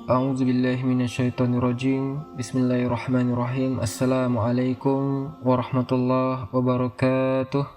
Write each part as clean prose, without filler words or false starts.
A'udzubillahi minasyaitonirrajim. Bismillahirrahmanirrahim. Assalamualaikum warahmatullahi wabarakatuh.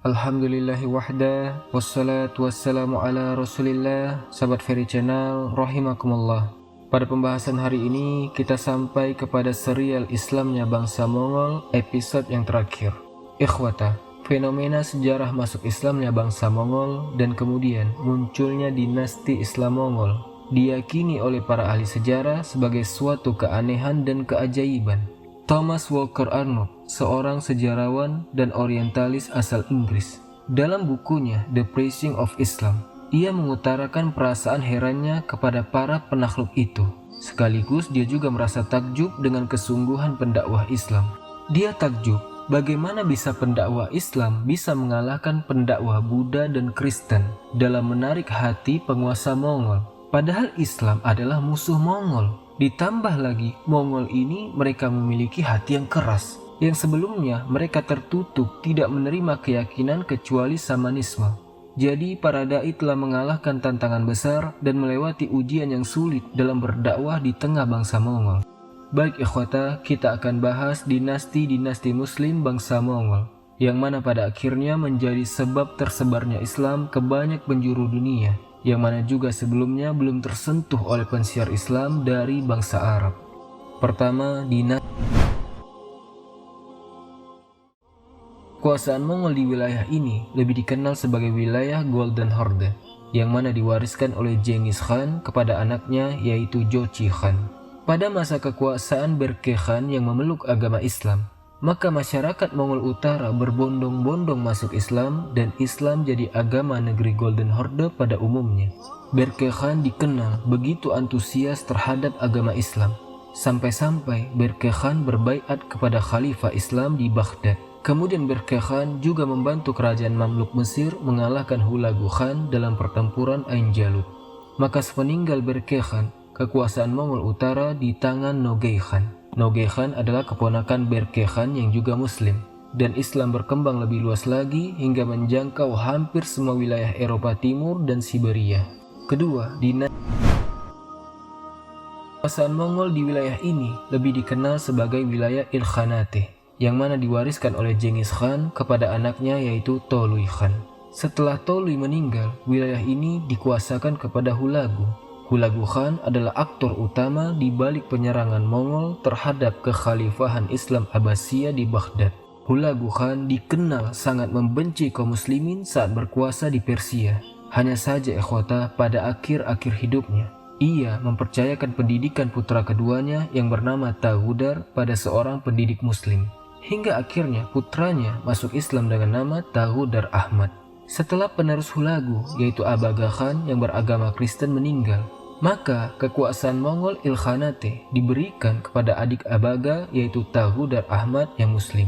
Alhamdulillahi wahda, wassalatu wassalamu ala rasulillah. Sahabat Ferry Channel, rahimakumullah. Pada pembahasan hari ini, kita sampai kepada serial Islamnya bangsa Mongol, episode yang terakhir. Ikhwata, fenomena sejarah masuk Islamnya bangsa Mongol dan kemudian munculnya dinasti Islam Mongol diyakini oleh para ahli sejarah sebagai suatu keanehan dan keajaiban. Thomas Walker Arnold, seorang sejarawan dan orientalis asal Inggris, dalam bukunya The Preaching of Islam, ia mengutarakan perasaan herannya kepada para penakluk itu. Sekaligus dia juga merasa takjub dengan kesungguhan pendakwah Islam. Dia takjub bagaimana bisa pendakwah Islam bisa mengalahkan pendakwah Buddha dan Kristen dalam menarik hati penguasa Mongol. Padahal Islam adalah musuh Mongol. Ditambah lagi, Mongol ini mereka memiliki hati yang keras, yang sebelumnya mereka tertutup tidak menerima keyakinan kecuali Samanisme. Jadi para dai telah mengalahkan tantangan besar dan melewati ujian yang sulit dalam berdakwah di tengah bangsa Mongol. Baik ikhwata, kita akan bahas dinasti-dinasti muslim bangsa Mongol, yang mana pada akhirnya menjadi sebab tersebarnya Islam ke banyak penjuru dunia, yang mana juga sebelumnya belum tersentuh oleh pensiar Islam dari bangsa Arab. Pertama, kekuasaan Mongol di wilayah ini lebih dikenal sebagai wilayah Golden Horde, yang mana diwariskan oleh Genghis Khan kepada anaknya yaitu Jochi Khan. Pada masa kekuasaan Berke Khan yang memeluk agama Islam, maka masyarakat Mongol Utara berbondong-bondong masuk Islam dan Islam jadi agama negeri Golden Horde pada umumnya. Berke Khan dikenal begitu antusias terhadap agama Islam, sampai-sampai Berke Khan berbaiat kepada Khalifah Islam di Baghdad. Kemudian Berke Khan juga membantu kerajaan Mamluk Mesir mengalahkan Hulagu Khan dalam pertempuran Ain Jalut. Maka sepeninggal Berke Khan, kekuasaan Mongol Utara di tangan Nogay Khan. Nogay Khan adalah keponakan Berke Khan yang juga muslim, dan Islam berkembang lebih luas lagi hingga menjangkau hampir semua wilayah Eropa Timur dan Siberia. Kedua, kekuasaan Mongol di wilayah ini lebih dikenal sebagai wilayah Ilkhanate, yang mana diwariskan oleh Genghis Khan kepada anaknya yaitu Tolui Khan. Setelah Tolui meninggal, wilayah ini dikuasakan kepada Hulagu. Hulagu Khan adalah aktor utama di balik penyerangan Mongol terhadap kekhalifahan Islam Abbasiyah di Baghdad. Hulagu Khan dikenal sangat membenci kaum muslimin saat berkuasa di Persia. Hanya saja ikhwata, pada akhir-akhir hidupnya, ia mempercayakan pendidikan putra keduanya yang bernama Tagudar pada seorang pendidik muslim. Hingga akhirnya putranya masuk Islam dengan nama Tagudar Ahmad. Setelah penerus Hulagu yaitu Abaga Khan yang beragama Kristen meninggal, maka kekuasaan Mongol Ilkhanate diberikan kepada adik Abaga yaitu Tagudar Ahmad yang muslim.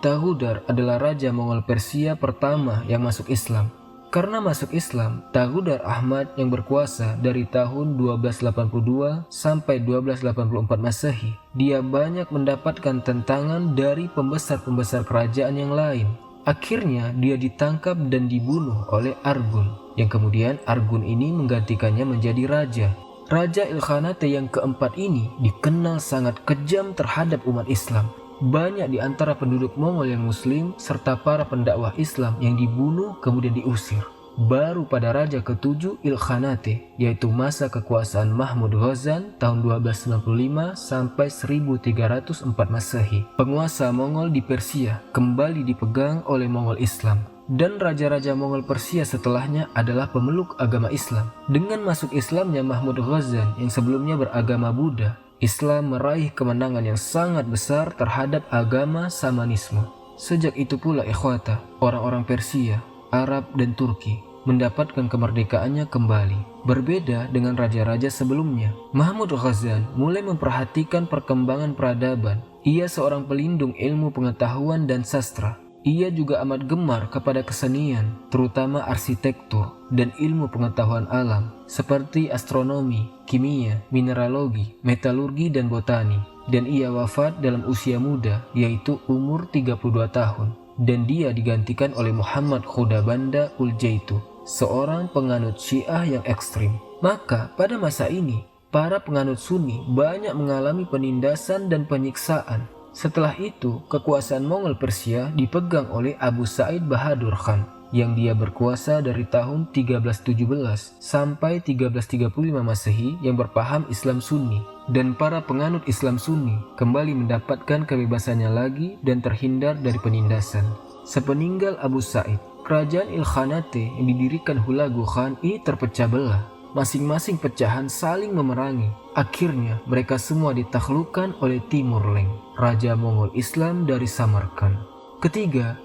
Tagudar adalah raja Mongol Persia pertama yang masuk Islam. Karena masuk Islam, Tagudar Ahmad yang berkuasa dari tahun 1282 sampai 1284 Masehi, dia banyak mendapatkan tentangan dari pembesar-pembesar kerajaan yang lain. Akhirnya dia ditangkap dan dibunuh oleh Argun, yang kemudian Argun ini menggantikannya menjadi raja. Raja Ilkhanate yang keempat ini dikenal sangat kejam terhadap umat Islam. Banyak di antara penduduk Mongol yang muslim serta para pendakwah Islam yang dibunuh kemudian diusir. Baru pada raja ketujuh Ilkhanate, yaitu masa kekuasaan Mahmud Ghazan tahun 1295 sampai 1304 Masehi, penguasa Mongol di Persia kembali dipegang oleh Mongol Islam. Dan raja-raja Mongol Persia setelahnya adalah pemeluk agama Islam. Dengan masuk Islamnya Mahmud Ghazan yang sebelumnya beragama Buddha, Islam meraih kemenangan yang sangat besar terhadap agama Samanisme. Sejak itu pula ikhwata, orang-orang Persia, Arab dan Turki mendapatkan kemerdekaannya kembali. Berbeda dengan raja-raja sebelumnya, Mahmud Ghazan mulai memperhatikan perkembangan peradaban. Ia seorang pelindung ilmu pengetahuan dan sastra. Ia juga amat gemar kepada kesenian, terutama arsitektur dan ilmu pengetahuan alam seperti astronomi, kimia, mineralogi, metalurgi dan botani. Dan ia wafat dalam usia muda, yaitu umur 32 tahun. Dan dia digantikan oleh Muhammad Khudabanda ul Jaitu, seorang penganut Syiah yang ekstrim. Maka pada masa ini, para penganut Sunni banyak mengalami penindasan dan penyiksaan. Setelah itu, kekuasaan Mongol Persia dipegang oleh Abu Sa'id Bahadur Khan, yang dia berkuasa dari tahun 1317 sampai 1335 Masehi yang berpaham Islam Sunni. Dan para penganut Islam Sunni kembali mendapatkan kebebasannya lagi dan terhindar dari penindasan. Sepeninggal Abu Sa'id, kerajaan Ilkhanate yang didirikan Hulagu Khan ini terpecah belah. Masing-masing pecahan saling memerangi. Akhirnya mereka semua ditaklukkan oleh Timur Leng, Raja Mongol Islam dari Samarkand. Ketiga,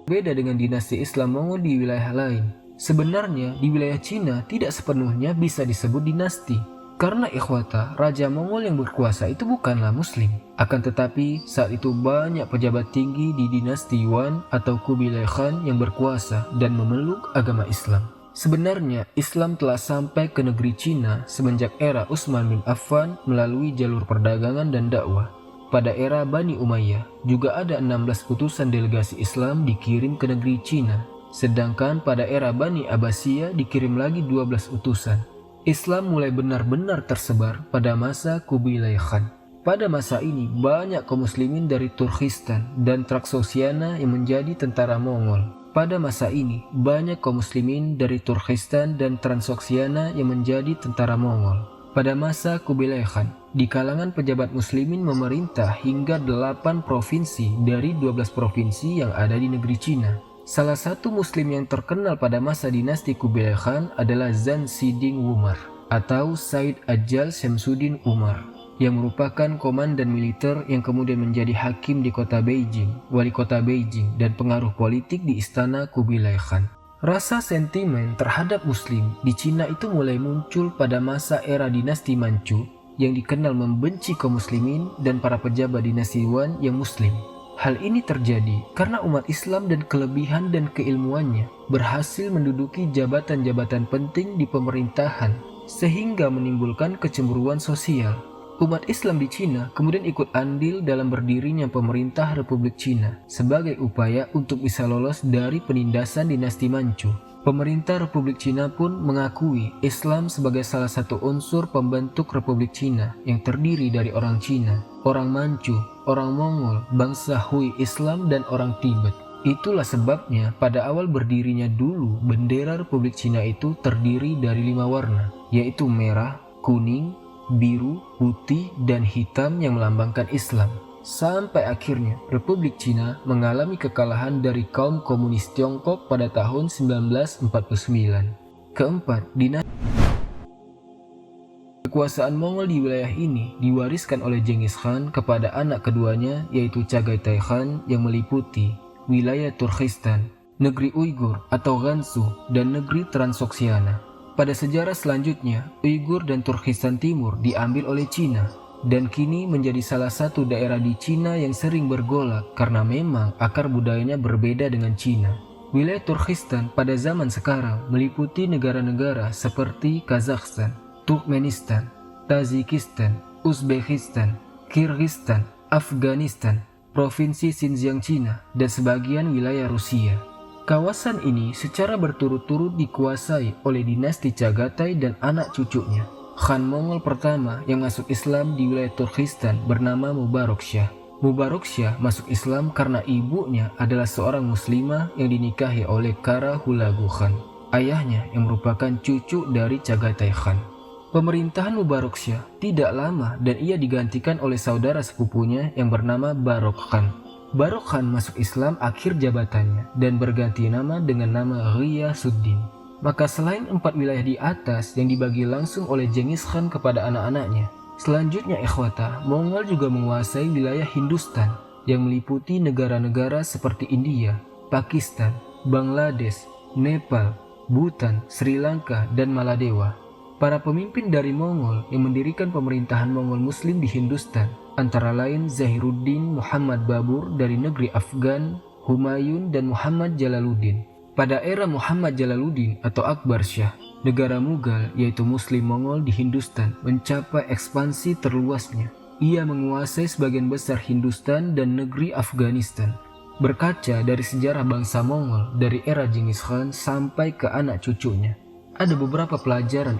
beda dengan dinasti Islam Mongol di wilayah lain. Sebenarnya di wilayah Cina tidak sepenuhnya bisa disebut dinasti. Karena ikhwata, Raja Mongol yang berkuasa itu bukanlah muslim. Akan tetapi saat itu banyak pejabat tinggi di dinasti Yuan atau Kubilai Khan yang berkuasa dan memeluk agama Islam. Sebenarnya Islam telah sampai ke negeri Cina semenjak era Utsman bin Affan melalui jalur perdagangan dan dakwah. Pada era Bani Umayyah juga ada 16 utusan delegasi Islam dikirim ke negeri Cina. Sedangkan pada era Bani Abbasiyah dikirim lagi 12 utusan. Islam mulai benar-benar tersebar pada masa Kubilai Khan. Pada masa ini banyak kaum muslimin dari Turkistan dan Traksosiana yang menjadi tentara Mongol. Pada masa ini, banyak kaum muslimin dari Turkistan dan Transoksiana yang menjadi tentara Mongol. Pada masa Kubilai Khan, di kalangan pejabat muslimin memerintah hingga 8 provinsi dari 12 provinsi yang ada di negeri Cina. Salah satu muslim yang terkenal pada masa dinasti Kubilai Khan adalah Zan Siding Umar atau Said Ajal Syamsuddin Umar, yang merupakan komandan militer yang kemudian menjadi hakim di kota Beijing, wali kota Beijing, dan pengaruh politik di istana Kubilai Khan. Rasa sentimen terhadap muslim di Cina itu mulai muncul pada masa era dinasti Manchu yang dikenal membenci kaum muslimin dan para pejabat dinasti Yuan yang muslim. Hal ini terjadi karena umat Islam dan kelebihan dan keilmuannya berhasil menduduki jabatan-jabatan penting di pemerintahan sehingga menimbulkan kecemburuan sosial. Umat Islam di Cina kemudian ikut andil dalam berdirinya pemerintah Republik Cina sebagai upaya untuk bisa lolos dari penindasan dinasti Manchu. Pemerintah Republik Cina pun mengakui Islam sebagai salah satu unsur pembentuk Republik Cina yang terdiri dari orang Cina, orang Manchu, orang Mongol, bangsa Hui Islam, dan orang Tibet. Itulah sebabnya pada awal berdirinya dulu bendera Republik Cina itu terdiri dari 5 warna, yaitu merah, kuning, biru, putih, dan hitam yang melambangkan Islam. Sampai akhirnya Republik Cina mengalami kekalahan dari kaum komunis Tiongkok pada tahun 1949. Keempat, kekuasaan Mongol di wilayah ini diwariskan oleh Genghis Khan kepada anak keduanya yaitu Chagatai Khan yang meliputi wilayah Turkistan, negeri Uighur atau Gansu, dan negeri Transoksiana. Pada sejarah selanjutnya, Uighur dan Turkistan Timur diambil oleh Cina dan kini menjadi salah satu daerah di Cina yang sering bergolak karena memang akar budayanya berbeda dengan Cina. Wilayah Turkistan pada zaman sekarang meliputi negara-negara seperti Kazakhstan, Turkmenistan, Tajikistan, Uzbekistan, Kyrgyzstan, Afghanistan, Provinsi Xinjiang Cina, dan sebagian wilayah Rusia. Kawasan ini secara berturut-turut dikuasai oleh dinasti Chagatai dan anak cucunya. Khan Mongol pertama yang masuk Islam di wilayah Turkistan bernama Mubarak Shah. Mubarak Shah masuk Islam karena ibunya adalah seorang muslimah yang dinikahi oleh Kara Hulagu Khan, ayahnya yang merupakan cucu dari Chagatai Khan. Pemerintahan Mubarak Shah tidak lama dan ia digantikan oleh saudara sepupunya yang bernama Barok Khan. Barok Khan masuk Islam akhir jabatannya dan berganti nama dengan nama Ghiyasuddin. Maka selain 4 wilayah di atas yang dibagi langsung oleh Genghis Khan kepada anak-anaknya, selanjutnya ikhwata, Mongol juga menguasai wilayah Hindustan yang meliputi negara-negara seperti India, Pakistan, Bangladesh, Nepal, Bhutan, Sri Lanka, dan Maladewa. Para pemimpin dari Mongol yang mendirikan pemerintahan Mongol Muslim di Hindustan antara lain Zahiruddin Muhammad Babur dari negeri Afgan, Humayun, dan Muhammad Jalaluddin. Pada era Muhammad Jalaluddin atau Akbar Shah, negara Mughal yaitu Muslim Mongol di Hindustan mencapai ekspansi terluasnya. Ia menguasai sebagian besar Hindustan dan negeri Afghanistan. Berkaca dari sejarah bangsa Mongol dari era Genghis Khan sampai ke anak cucunya, Ada beberapa pelajaran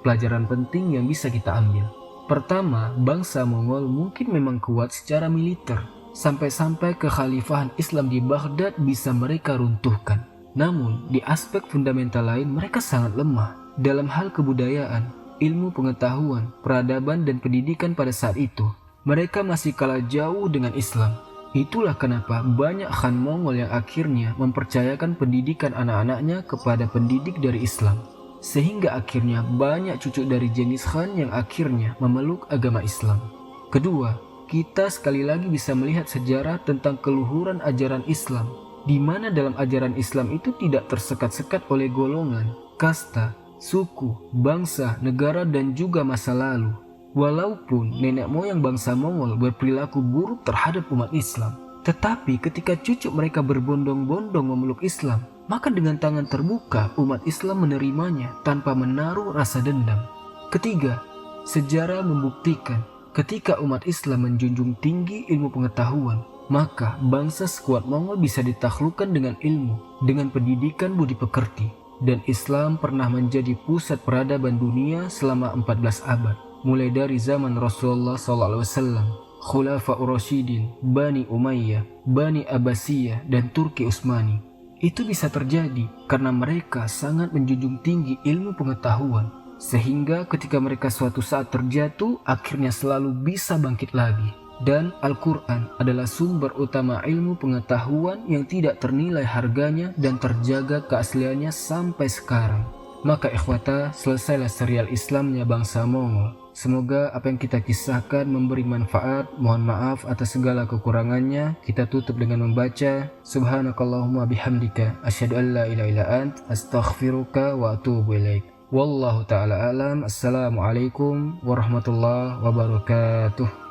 pelajaran penting yang bisa kita ambil. Pertama, bangsa Mongol mungkin memang kuat secara militer, sampai-sampai kekhalifahan Islam di Baghdad bisa mereka runtuhkan. Namun, di aspek fundamental lain mereka sangat lemah. Dalam hal kebudayaan, ilmu pengetahuan, peradaban, dan pendidikan pada saat itu, mereka masih kalah jauh dengan Islam. Itulah kenapa banyak Khan Mongol yang akhirnya mempercayakan pendidikan anak-anaknya kepada pendidik dari Islam. Sehingga akhirnya banyak cucu dari Genghis Khan yang akhirnya memeluk agama Islam. Kedua, kita sekali lagi bisa melihat sejarah tentang keluhuran ajaran Islam, di mana dalam ajaran Islam itu tidak tersekat-sekat oleh golongan, kasta, suku, bangsa, negara, dan juga masa lalu. Walaupun nenek moyang bangsa Mongol berperilaku buruk terhadap umat Islam, tetapi ketika cucu mereka berbondong-bondong memeluk Islam, maka dengan tangan terbuka umat Islam menerimanya tanpa menaruh rasa dendam. Ketiga, sejarah membuktikan ketika umat Islam menjunjung tinggi ilmu pengetahuan, maka bangsa sekuat Mongol bisa ditaklukkan dengan ilmu, dengan pendidikan budi pekerti. Dan Islam pernah menjadi pusat peradaban dunia selama 14 abad. Mulai dari zaman Rasulullah SAW, Khulafaur Rasyidin, Bani Umayyah, Bani Abbasiyah, dan Turki Utsmani. Itu bisa terjadi karena mereka sangat menjunjung tinggi ilmu pengetahuan, sehingga ketika mereka suatu saat terjatuh, akhirnya selalu bisa bangkit lagi. Dan Al-Quran adalah sumber utama ilmu pengetahuan yang tidak ternilai harganya dan terjaga keasliannya sampai sekarang. Maka ikhwata, selesailah serial Islamnya bangsa Mongol. Semoga apa yang kita kisahkan memberi manfaat. Mohon maaf atas segala kekurangannya. Kita tutup dengan membaca Subhanakallahumma bihamdika asyhadu an la ilaha illa ant astaghfiruka wa atubu ilaik. Wallahu ta'ala alam. Assalamualaikum warahmatullahi wabarakatuh.